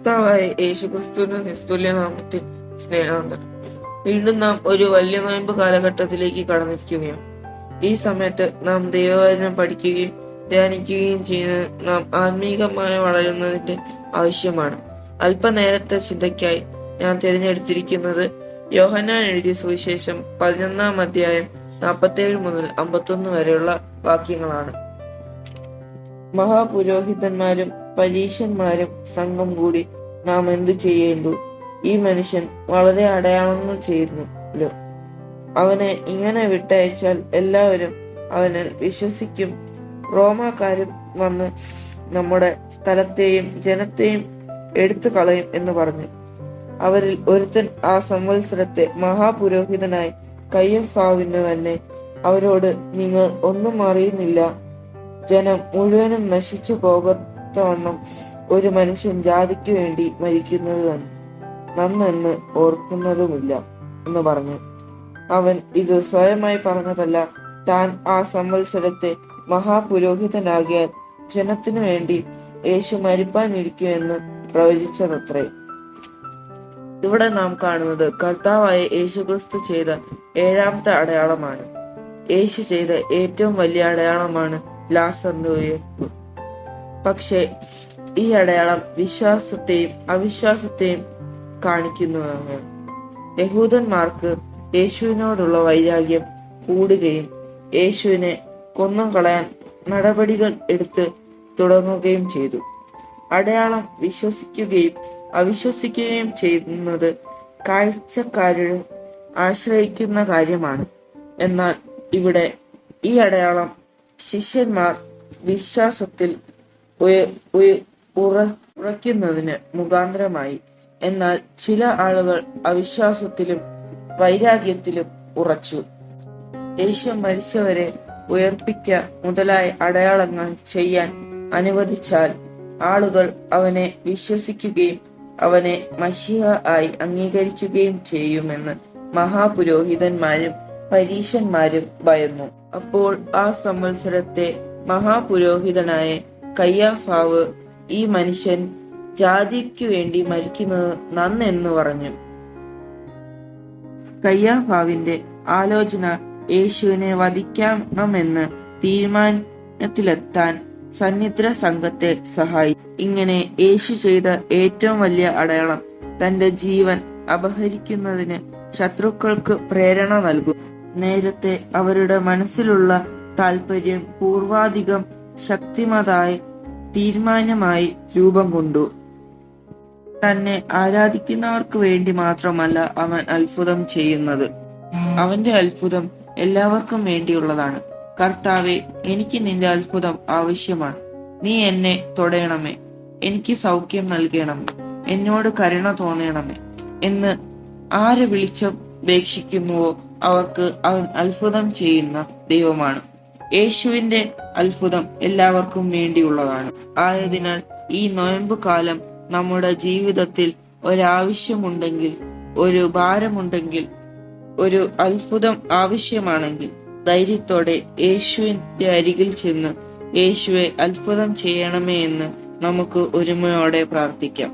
കർത്താവായ യേശുക്രിസ്തുവിന്റെ നിസ്തുല്യ നാമത്തിൽ സ്നേഹാന്തരം. വീണ്ടും നാം ഒരു വലിയ നോയമ്പ് കാലഘട്ടത്തിലേക്ക് കടന്നിരിക്കുകയാണ്. ഈ സമയത്ത് നാം ദൈവവചനം പഠിക്കുകയും ധ്യാനിക്കുകയും ചെയ്യുന്നത് നാം ആത്മീകമായി വളരുന്നതിന്റെ ആവശ്യമാണ്. അല്പനേരത്തെ ചിന്തയ്ക്കായി ഞാൻ തിരഞ്ഞെടുത്തിരിക്കുന്നത് യോഹന്നാൻ എഴുതിയ സുവിശേഷം 11-ാം അധ്യായം 47 മുതൽ 51 വരെയുള്ള വാക്യങ്ങളാണ്. മഹാപുരോഹിതന്മാരും പരീശന്മാരും സംഘം കൂടി നാം എന്തു ചെയ്യേണ്ടു? ഈ മനുഷ്യൻ വളരെ അടയാളങ്ങൾ ചെയ്യുന്നല്ലോ. അവനെ ഇങ്ങനെ വിട്ടയച്ചാൽ എല്ലാവരും അവനിൽ വിശ്വസിക്കും. റോമാക്കാരും വന്ന് നമ്മുടെ സ്ഥലത്തെയും ജനത്തെയും എടുത്തു കളയും എന്ന് പറഞ്ഞു. അവരിൽ ഒരുത്തൻ ആ സംവത്സരത്തെ മഹാപുരോഹിതനായി കയ്യഫാവിന് തന്നെ അവരോട്, നിങ്ങൾ ഒന്നും അറിയുന്നില്ല, ജനം മുഴുവനും നശിച്ചു പോകത്തവണ്ണം ഒരു മനുഷ്യൻ ജാതിക്ക് വേണ്ടി മരിക്കുന്നത് നന്നെന്ന് ഓർക്കുന്നതുമില്ല എന്ന് പറഞ്ഞു. അവൻ ഇത് സ്വയമായി പറഞ്ഞതല്ല, താൻ ആ സംവത്സരത്തെ മഹാപുരോഹിതനാകിയാൽ ജനത്തിനു വേണ്ടി യേശു മരിപ്പാനിരിക്കുമെന്ന് പ്രവചിച്ചതത്രേ. ഇവിടെ നാം കാണുന്നത് കർത്താവായ യേശുക്രിസ്തു ചെയ്ത 7-ാമത്തെ അടയാളമാണ്. യേശു ചെയ്ത ഏറ്റവും വലിയ അടയാളമാണ് ലാസറിന്റെ ഉയർപ്പ്. പക്ഷേ ഈ അടയാളം വിശ്വാസത്തെയും അവിശ്വാസത്തെയും കാണിക്കുന്നതാണ്. യഹൂദന്മാർക്ക് യേശുവിനോടുള്ള വൈരാഗ്യം കൂടുകയും യേശുവിനെ കൊന്നുകളയാൻ നടപടികൾ എടുത്ത് തുടങ്ങുകയും ചെയ്തു. അടയാളം വിശ്വസിക്കുകയും അവിശ്വസിക്കുകയും ചെയ്യുന്നത് കാഴ്ചക്കാരും ആശ്രയിക്കുന്ന കാര്യമാണ്. എന്നാൽ ഇവിടെ ഈ അടയാളം ശിഷ്യന്മാർ വിശ്വാസത്തിൽ ഉറയ്ക്കുന്നതിന് മുഖാന്തരമായി. എന്നാൽ ചില ആളുകൾ അവിശ്വാസത്തിലും വൈരാഗ്യത്തിലും ഉറച്ചു. യേശു മരിച്ചവരെ ഉയർപ്പിക്ക മുതലായ അടയാളങ്ങൾ ചെയ്യാൻ അനുവദിച്ചാൽ ആളുകൾ അവനെ വിശ്വസിക്കുകയും അവനെ മശീഹ ആയി അംഗീകരിക്കുകയും ചെയ്യുമെന്ന് മഹാപുരോഹിതന്മാരും പരീശന്മാരും ഭയന്നു. അപ്പോൾ ആ സംവത്സരത്തെ മഹാപുരോഹിതനായ കയ്യാഫാവ്, ഈ മനുഷ്യൻ ജാതിക്കു വേണ്ടി മരിക്കുന്നത് നന്നെന്ന് പറഞ്ഞു. കയ്യാഫാവിന്റെ ആലോചന യേശുവിനെ വധിക്കണമെന്ന് തീരുമാനത്തിലെത്താൻ സന്നിഗ്ധ സംഘത്തെ സഹായിച്ചു. ഇങ്ങനെ യേശു ചെയ്ത ഏറ്റവും വലിയ അടയാളം തന്റെ ജീവൻ അപഹരിക്കുന്നതിന് ശത്രുക്കൾക്ക് പ്രേരണ നൽകും. നേരത്തെ അവരുടെ മനസ്സിലുള്ള താല്പര്യം പൂർവാധികം ശക്തിമതായ തീരുമാനമായി രൂപം കൊണ്ടു. തന്നെ ആരാധിക്കുന്നവർക്ക് വേണ്ടി മാത്രമല്ല അവൻ അത്ഭുതം ചെയ്യുന്നത്. അവന്റെ അത്ഭുതം എല്ലാവർക്കും വേണ്ടിയുള്ളതാണ്. കർത്താവെ, എനിക്ക് നിന്റെ അത്ഭുതം ആവശ്യമാണ്. നീ എന്നെ തൊടയണമേ, എനിക്ക് സൗഖ്യം നൽകണമേ, എന്നോട് കരുണ തോന്നണമേ എന്ന് ആര് വിളിച്ചപേക്ഷിക്കുന്നുവോ അവർക്ക് അവൻ അത്ഭുതം ചെയ്യുന്ന ദൈവമാണ്. യേശുവിന്റെ അത്ഭുതം എല്ലാവർക്കും വേണ്ടിയുള്ളതാണ്. ആയതിനാൽ ഈ നോയമ്പ് കാലം നമ്മുടെ ജീവിതത്തിൽ ഒരാവശ്യമുണ്ടെങ്കിൽ, ഒരു ഭാരമുണ്ടെങ്കിൽ, ഒരു അത്ഭുതം ആവശ്യമാണെങ്കിൽ ധൈര്യത്തോടെ യേശുവിന്റെ അരികിൽ ചെന്ന് യേശുവെ അത്ഭുതം ചെയ്യണമേ എന്ന് നമുക്ക് ഒരുമയോടെ പ്രാർത്ഥിക്കാം.